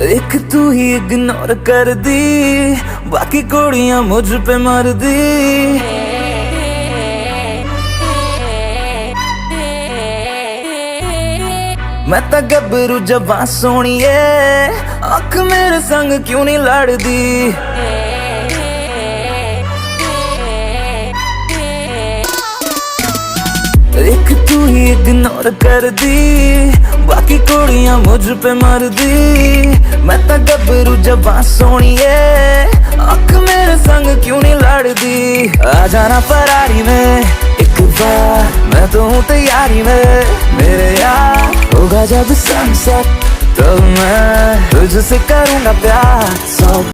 एक तू ही इग्नोर कर दी, बाकी कुड़ियां मुझ पे मर दी। मैं तां गबरू जवां सोहणीए, अख मेरे संग क्यों नहीं लड़दी। एक तू ही इग्नोर कर दी, बाकी कुड़ियां मुझ पे मर दी। मैं तां गबरू जवां सोहणीए, अख मेरे संग क्यों नहीं लड़दी। आ जाना फरारी में एक बार, मैं तो हूँ तैयारी में मेरे यार। होगा जब सनसेट तो मैं तुझसे करूँगा प्यार।